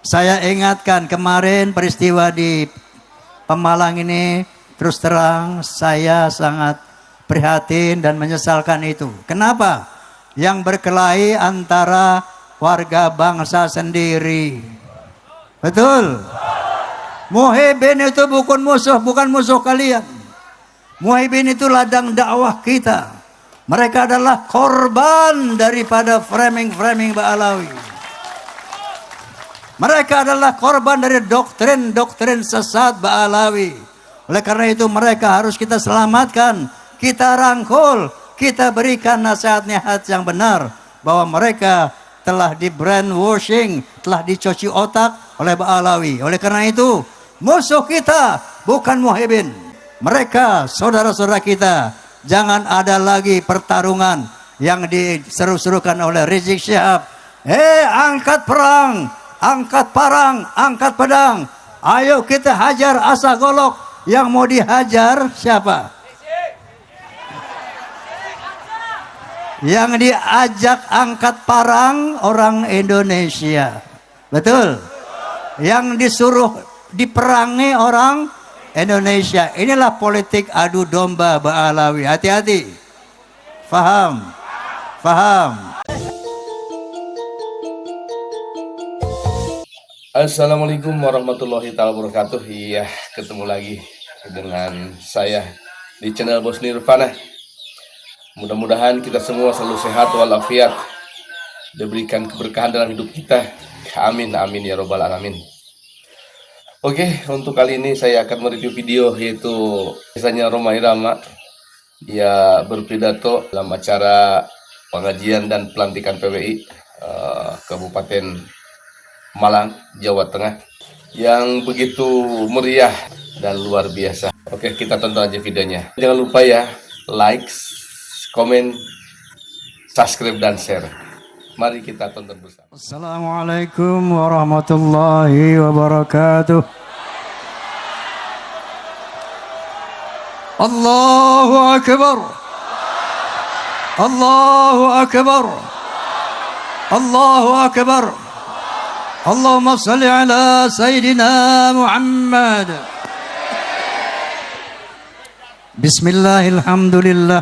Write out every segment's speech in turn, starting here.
Saya ingatkan kemarin peristiwa di Pemalang ini, terus terang saya sangat prihatin dan menyesalkan itu. Kenapa? Yang berkelahi antara warga bangsa sendiri. Betul? Muhyiddin itu bukan musuh kalian. Muhyiddin itu ladang dakwah kita. Mereka adalah korban daripada framing Ba'alawi. Mereka adalah korban dari doktrin sesat Ba'alawi. Oleh karena itu mereka harus kita selamatkan, kita rangkul, kita berikan nasihat-nasihat yang benar bahwa mereka telah di brainwashing, telah dicuci otak oleh Ba'alawi. Oleh karena itu musuh kita bukan Muhyiddin, mereka saudara-saudara kita. Jangan ada lagi pertarungan yang diseru-serukan oleh Rizik Syihab. Angkat perang, angkat parang, angkat pedang. Ayo kita hajar Asagolok. Yang mau dihajar siapa? Yang diajak angkat parang orang Indonesia. Betul? Yang disuruh diperangi orang Indonesia. Inilah politik adu domba Ba'alawi. Hati-hati. Faham? Faham? Assalamualaikum warahmatullahi wabarakatuh. Iya, ketemu lagi dengan saya di channel Bos Nirvana. Mudah-mudahan kita semua selalu sehat walafiat, diberikan keberkahan dalam hidup kita. Amin, amin ya robbal alamin. Oke, untuk kali ini saya akan mereview video, yaitu kisahnya Rhoma Irama ya berpidato dalam acara pengajian dan pelantikan PWI Kabupaten Malang, Jawa Tengah, yang begitu meriah dan luar biasa. Oke, kita tonton aja videonya. Jangan lupa ya, like, komen, subscribe, dan share. Mari kita tonton bersama. Assalamualaikum warahmatullahi wabarakatuh. Allahu Akbar. Allahu Akbar. Allahu Akbar. Allahumma salli ala Sayyidina Muhammad. Bismillahirrahmanirrahim.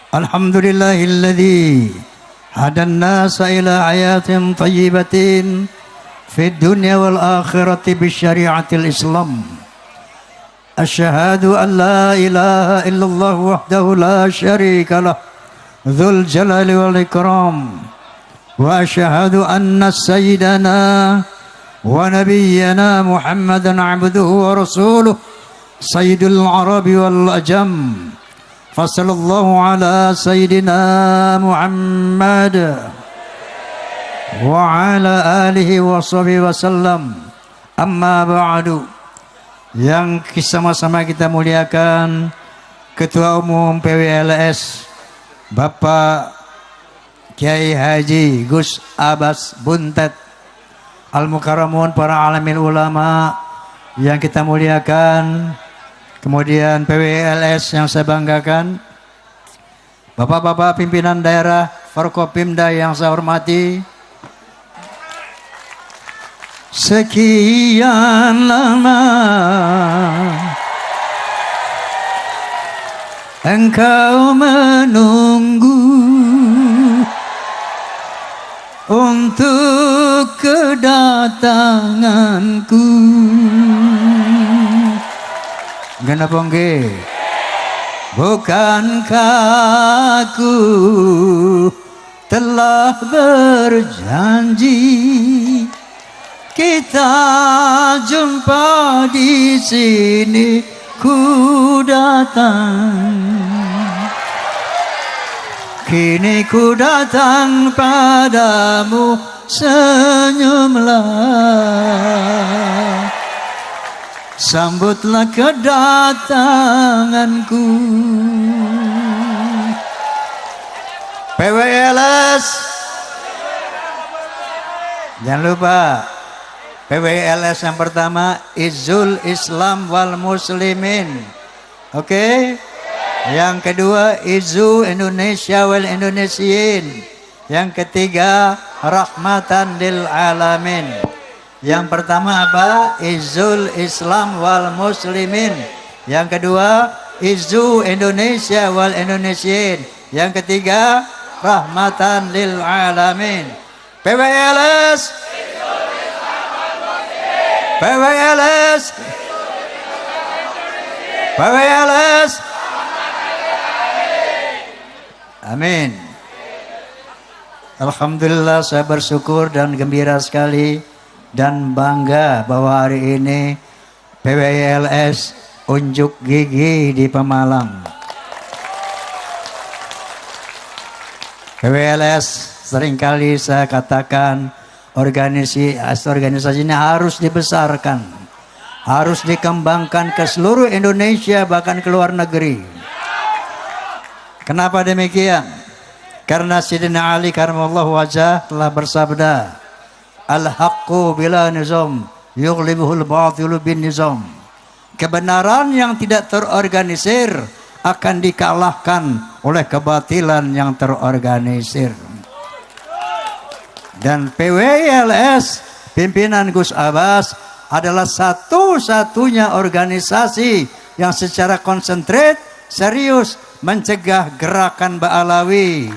Alhamdulillahilladzi hadan nasa ila hayatin tayyibatin fid dunya wal akhirati bisyari'atil Islam. Asyhadu an la ilaha illallah wahdahu la syarika lah, dzul jalali wal ikram. Wa asyhadu anna sayyidana wa nabiyyana Muhammadan abduhu wa rasuluh sayyidul arabi wal ajam. Fasallallahu ala sayyidina Muhammad wa ala alihi wa sahbihi wasallam. Amma ba'du. Yang sama-sama kita muliakan Ketua Umum PWLS Bapak Kiai Haji Gus Abbas Buntet, Al-Mukarramun, para alamin ulama yang kita muliakan, kemudian PWLS yang saya banggakan, bapak-bapak pimpinan daerah Forkopimda yang saya hormati. Sekian lama engkau menunggu untuk kedatanganku. Kenapa nggih? Bukankah aku telah berjanji kita jumpa di sini, ku datang. Kini ku datang padamu, senyumlah, sambutlah kedatanganku. PWLS, jangan lupa PWLS yang pertama Izzul Islam wal Muslimin. Oke? Yang kedua Izzu Indonesia wal Indonesiin. Yang ketiga Rahmatan lil Alamin. Yang pertama apa? Izzul Islam wal Muslimin. Yang kedua, Izzu Indonesia wal Indonesiin. Yang ketiga, rahmatan lil alamin. PWLS, PWLS, PWLS. Amin. Alhamdulillah, saya bersyukur dan gembira sekali dan bangga bahwa hari ini PWLS unjuk gigi di Pemalang. PWLS seringkali saya katakan organisasinya harus dibesarkan, harus dikembangkan ke seluruh Indonesia bahkan ke luar negeri. Kenapa demikian? Karena Sayyidina Ali karamallahu wajah telah bersabda, al-haqqu bila nizam yughlibuhul batilu bin nizam. Kebenaran yang tidak terorganisir akan dikalahkan oleh kebatilan yang terorganisir. Dan PWLS pimpinan Gus Abbas adalah satu-satunya organisasi yang secara konsentrat serius mencegah gerakan Ba'alawi.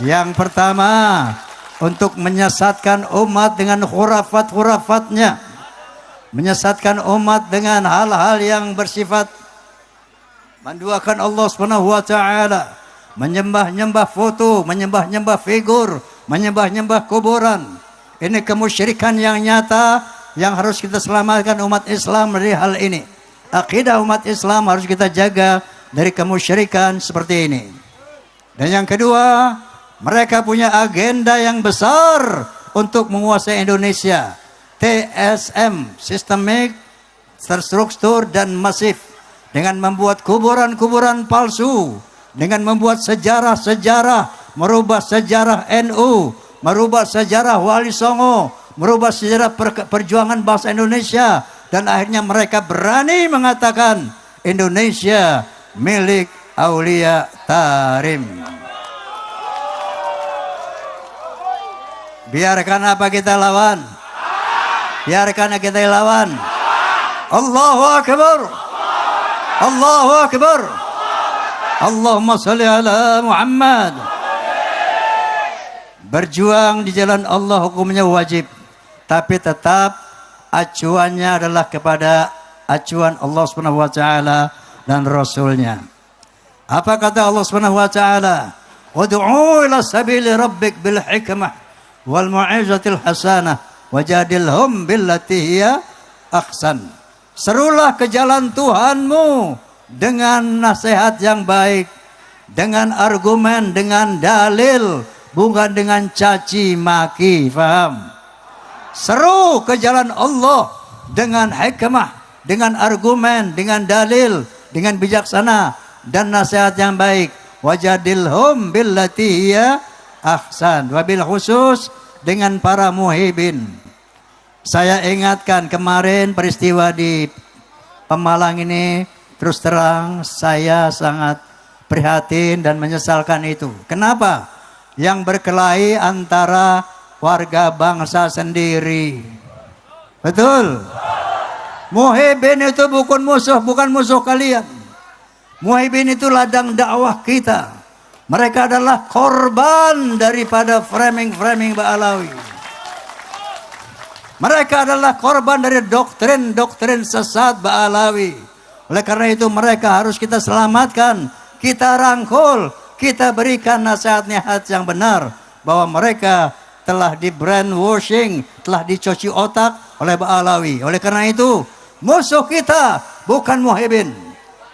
Yang pertama, untuk menyesatkan umat dengan khurafat-khurafatnya, menyesatkan umat dengan hal-hal yang bersifat menduakan Allah Subhanahu wa taala, menyembah-nyembah foto, menyembah-nyembah figur, menyembah-nyembah kuburan. Ini kemusyrikan yang nyata yang harus kita selamatkan umat Islam dari hal ini. Akidah umat Islam harus kita jaga dari kemusyrikan seperti ini. Dan yang kedua, mereka punya agenda yang besar untuk menguasai Indonesia. TSM, sistemik, terstruktur dan masif, dengan membuat kuburan-kuburan palsu, dengan membuat sejarah-sejarah, merubah sejarah NU, merubah sejarah Wali Songo, merubah sejarah perjuangan bangsa Indonesia, dan akhirnya mereka berani mengatakan Indonesia milik Aulia Tarim. Biarkan apa kita lawan? Biarkan kita lawan. Allahu Akbar. Allahu Akbar. Allahumma salli ala Muhammad. Berjuang di jalan Allah hukumnya wajib, tapi tetap acuannya adalah kepada acuan Allah Subhanahu wa taala dan Rasulnya. Apa kata Allah Subhanahu wa taala? Ud'u ila sabili rabbik bil hikmah wal mau'izatil hasanah wajadilhum billati hiya ahsan. Serulah ke jalan Tuhanmu dengan nasihat yang baik, dengan argumen, dengan dalil, bukan dengan caci maki. Faham? Seru ke jalan Allah dengan hikmah, dengan argumen, dengan dalil, dengan bijaksana dan nasihat yang baik. Wajadilhum billati hiya ahsan. Wabil khusus dengan para muhibin. Saya ingatkan kemarin peristiwa di Pemalang ini, terus terang saya sangat prihatin dan menyesalkan itu. Kenapa? Yang berkelahi antara warga bangsa sendiri. Betul? Muhibin itu bukan musuh kalian. Muhibin itu ladang dakwah kita. Mereka adalah korban daripada framing Ba'alawi. Mereka adalah korban dari doktrin sesat Ba'alawi. Oleh karena itu mereka harus kita selamatkan, kita rangkul, kita berikan nasihat-nasihat yang benar, bahwa mereka telah di brainwashing, telah dicuci otak oleh Ba'alawi. Oleh karena itu musuh kita bukan muhibin.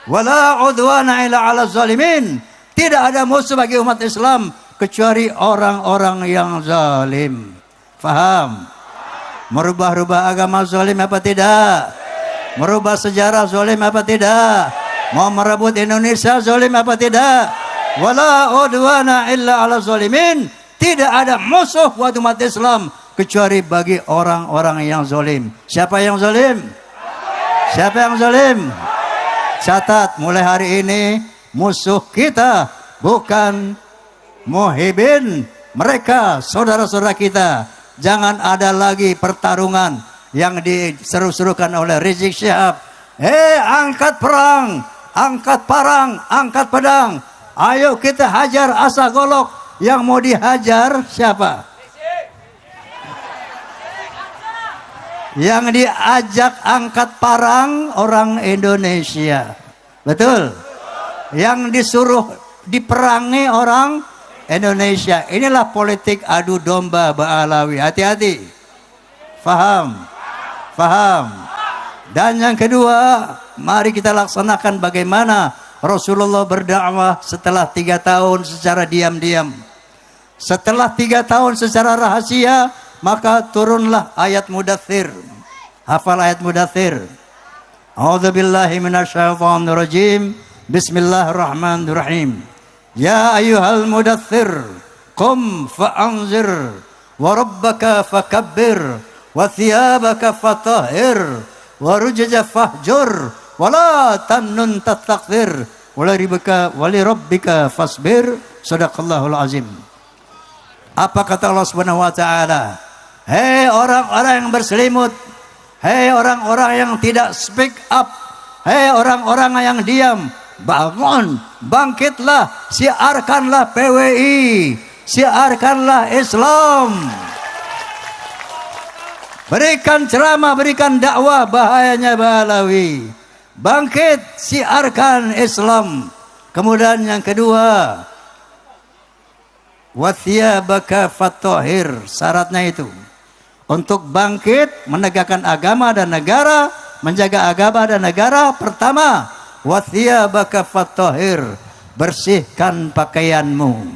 Wala udwana ila ala zalimin. Tidak ada musuh bagi umat Islam kecuali orang-orang yang zalim. Faham? Merubah-rubah agama zalim apa tidak? Merubah sejarah zalim apa tidak? Mau merebut Indonesia zalim apa tidak? Wala udwana illa ala zalimin. Tidak ada musuh buat umat Islam kecuali bagi orang-orang yang zalim. Siapa yang zalim? Siapa yang zalim? Catat, mulai hari ini musuh kita bukan muhibin. Mereka saudara-saudara kita. Jangan ada lagi pertarungan yang diseru-serukan oleh Rizik Syihab. Angkat perang, angkat parang, angkat pedang. Ayo kita hajar Asagolok. Yang mau dihajar siapa? Yang diajak angkat parang orang Indonesia. Betul? Yang disuruh diperangi orang Indonesia. Inilah politik adu domba Ba'alawi. Hati-hati. Faham? Faham? Dan yang kedua, mari kita laksanakan bagaimana Rasulullah berdakwah setelah 3 tahun secara diam-diam. Setelah 3 tahun secara rahasia, maka turunlah ayat Mudaththir. Hafal ayat Mudaththir. A'udzubillahi minasyaitonir rajim. Bismillahirrahmanirrahim. Ya ayyuhal mudaththir, qum fa'anzir, wa rabbaka fakabbir, wa thiyabaka fatahhir, wa rujza fahjur, wa la tamnun tastakthir, wa li rabbika fasbir. Shadaqallahul azim. Apa kata Allah Subhanahu wa taala? Hei orang-orang yang berselimut, hei orang-orang yang tidak speak up, hei orang-orang yang diam, bangun, bangkitlah, siarkanlah PWI, siarkanlah Islam. Berikan ceramah, berikan dakwah, bahayanya Ba'alawi. Bangkit, siarkan Islam. Kemudian yang kedua, wathiyabaka fatahhir, syaratnya itu untuk bangkit menegakkan agama dan negara, menjaga agama dan negara. Pertama, wathiyabaka fatahhir, bersihkan pakaianmu.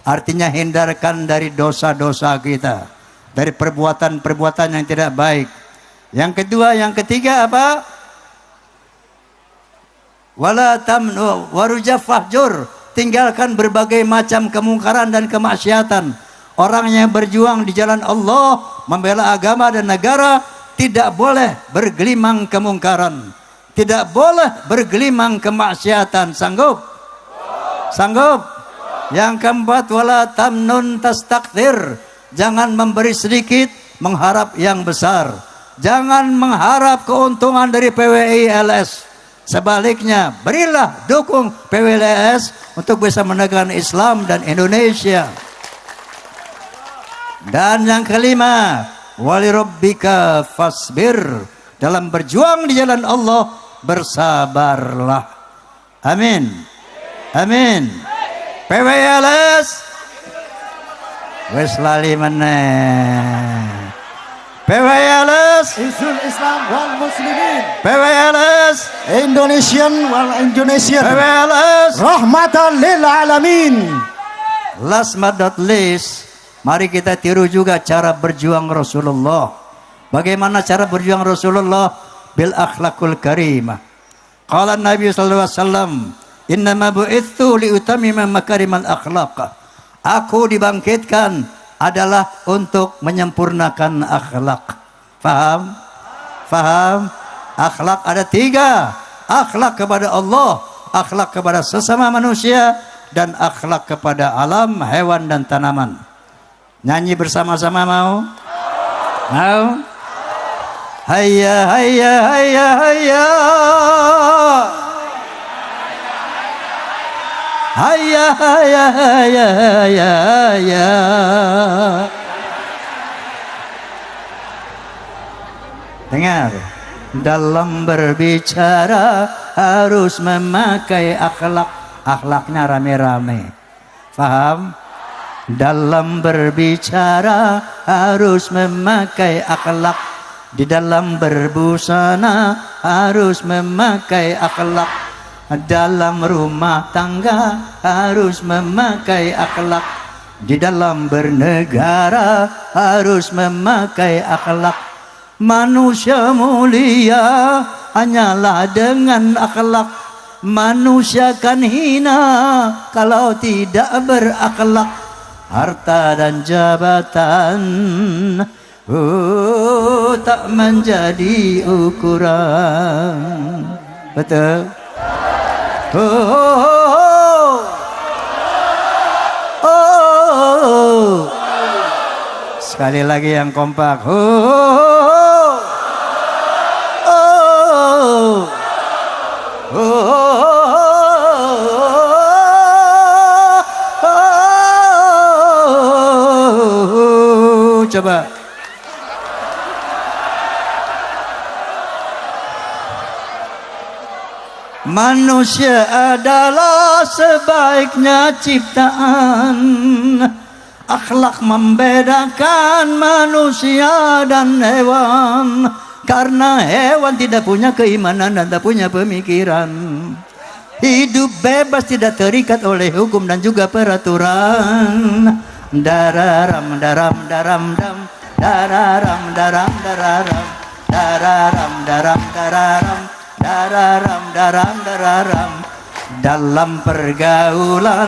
Artinya hindarkan dari dosa-dosa kita, dari perbuatan-perbuatan yang tidak baik. Yang kedua, yang ketiga apa? Wala tamnu warujah fahjur, tinggalkan berbagai macam kemungkaran dan kemaksiatan. Orang yang berjuang di jalan Allah, membela agama dan negara, tidak boleh bergelimang kemungkaran, tidak boleh bergelimang kemaksiatan. Sanggup? Sanggup? Yang keempat, wala tamnun tastakthir, jangan memberi sedikit mengharap yang besar. Jangan mengharap keuntungan dari PWI LS. Sebaliknya, berilah dukung PWLS untuk bisa menegakkan Islam dan Indonesia. Dan yang kelima, wali rabbika fasbir, dalam berjuang di jalan Allah bersabarlah. Amin. Amin. PWLS wis lali meneh. PWLS Hizbul Islam wal Muslimin, PWLS Indonesian wal Indonesian, PWLS rahmatan lil alamin. Last but not least, mari kita tiru juga cara berjuang Rasulullah. Bagaimana cara berjuang Rasulullah? Bil akhlakul karimah. Qala Nabi sallallahu alaihi wasallam, innama bu'itsu li utammima makarimal akhlaq. Aku dibangkitkan adalah untuk menyempurnakan akhlak. Faham? Faham? Akhlak ada 3. Akhlak kepada Allah, akhlak kepada sesama manusia, dan akhlak kepada alam, hewan dan tanaman. Nyanyi bersama-sama mau? Mau? Hayya hayya hayya hayya. Hayya hayya hayya hayya hayya. Dengar, dalam berbicara harus memakai akhlak. Akhlaknya rame-rame. Faham? Dalam berbicara harus memakai akhlak. Di dalam berbusana harus memakai akhlak. Dalam rumah tangga harus memakai akhlak. Di dalam bernegara harus memakai akhlak. Manusia mulia hanyalah dengan akhlak. Manusia kan hina kalau tidak berakhlak. Harta dan jabatan tak menjadi ukuran. Betul? Sekali lagi yang kompak. Oh, oh, oh, oh. Coba. Manusia adalah sebaiknya ciptaan. Akhlak membedakan manusia dan hewan. Karena hewan tidak punya keimanan dan tak punya pemikiran. Hidup bebas tidak terikat oleh hukum dan juga peraturan. Dararam daram daram dam. Dararam daram dararam. Dararam daram dararam. Dararam daram dararam. Dalam pergaulan